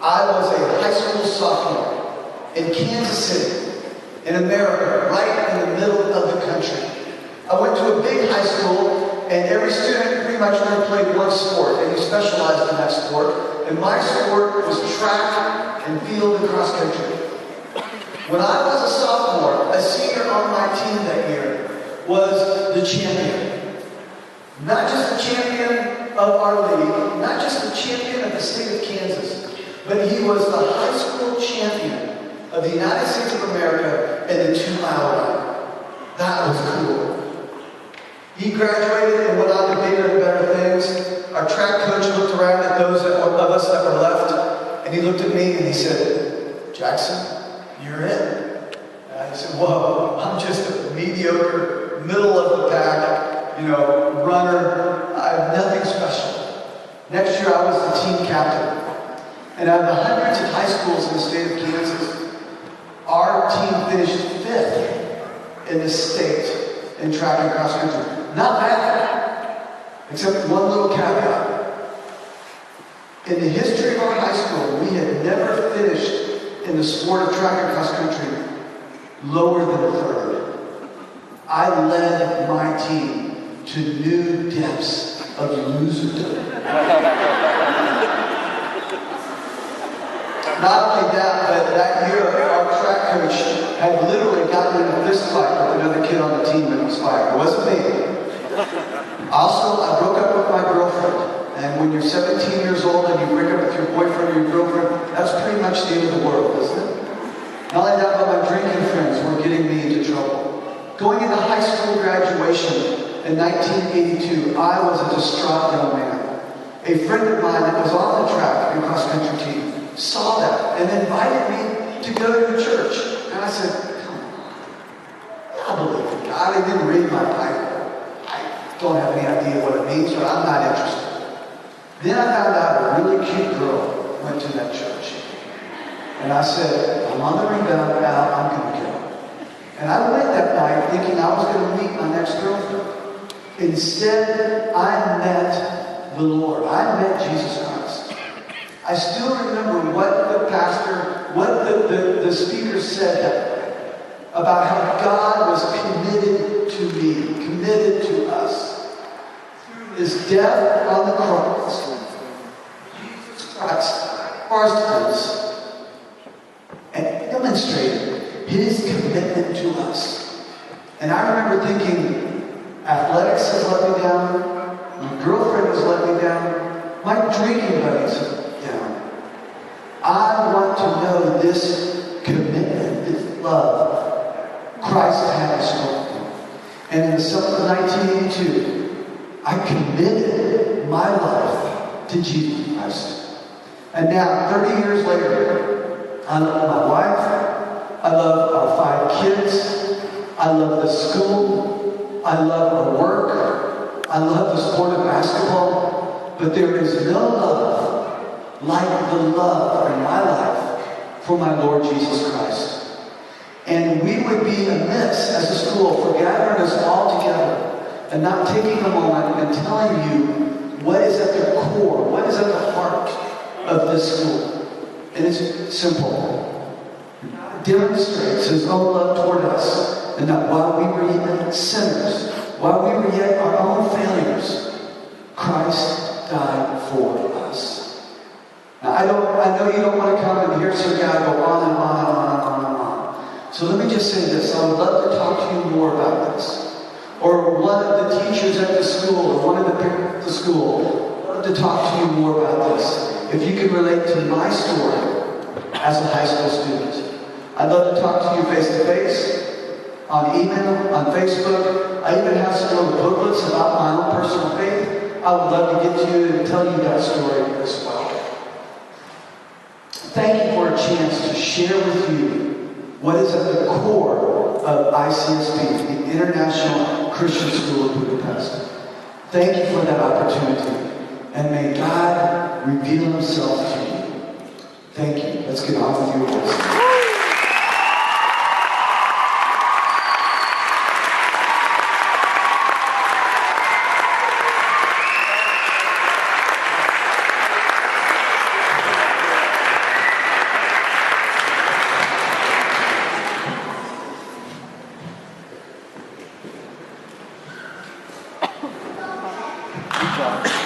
I was a high school sophomore in Kansas City, in America, right in the middle of the country. I went to a big high school, and every student pretty much only played one sport, and you specialized in that sport. And my sport was track and field and cross country. When I was a sophomore, a senior on my team that year was the champion. Not just the champion of our league, not just the champion of the state of Kansas, but he was the high school champion of the United States of America in the 2-mile run. That was cool. He graduated and went on to bigger and better things. Our track coach looked around at those of us that were left, and he looked at me and he said, "Jackson, you're in." And I said, "Whoa, I'm just a mediocre, middle of the pack, runner. I have nothing special." Next year, I was the team captain. And out of the hundreds of high schools in the state of Kansas, our team finished 5th in the state in track and cross country. Not bad, except one little caveat. In the history of our high school, we had never finished in the sport of track and cross country lower than 3rd. I led my team to new depths of loserdom. Not only that, but that year our track coach had literally gotten in a fist fight with another kid on the team that was fired. It wasn't me. Also, I broke up with my girlfriend. And when you're 17 years old and you break up with your boyfriend or your girlfriend, that's pretty much the end of the world, isn't it? Not only that, but my drinking friends were getting me into trouble. Going into high school graduation in 1982, I was a distraught young man. A friend of mine that was on the track and cross-country team saw that and invited me to go to the church. And I said, "Come on, I believe in God. I didn't read my Bible. I don't have any idea what it means, but I'm not interested." Then I found out a really cute girl went to that church. And I said, "I'm on the rebound now, I'm going to go." And I went that night thinking I was going to meet my next girlfriend. Instead, I met the Lord. I met Jesus Christ. I still remember what the pastor, what the speaker said about how God was committed to me, committed to us. Through his death on the cross, Jesus Christ paused us and demonstrated his commitment to us. And I remember thinking, athletics has let me down, my girlfriend has let me down, my drinking buddies have let me down. I want to know this commitment, this love Christ has for me. And in the summer of 1982, I committed my life to Jesus Christ. And now, 30 years later, I love my wife, I love our 5 kids, I love the school, I love our work, I love the sport of basketball, but there is no love like the love in my life for my Lord Jesus Christ. And we would be amiss as a school for gathering us all together and not taking a moment and telling you what is at the core, what is at the heart of this school. And it's simple. God demonstrates his own love toward us, and that while we were yet sinners, while we were yet our own failures, Christ died for us. Now, I know you don't want to come and hear some guy go on and on and on and on and on. So let me just say this. I would love to talk to you more about this. Or one of the teachers at the school, or one of the parents at the school, I'd love to talk to you more about this. If you can relate to my story as a high school student. I'd love to talk to you face to face, on email, on Facebook. I even have some little booklets about my own personal faith. I would love to get to you and tell you that story as well. Thank you for a chance to share with you what is at the core of ICSB, the International Christian School of Budapest. Thank you for that opportunity, and may God reveal himself to you. Thank you. Let's get on with your words. Good job.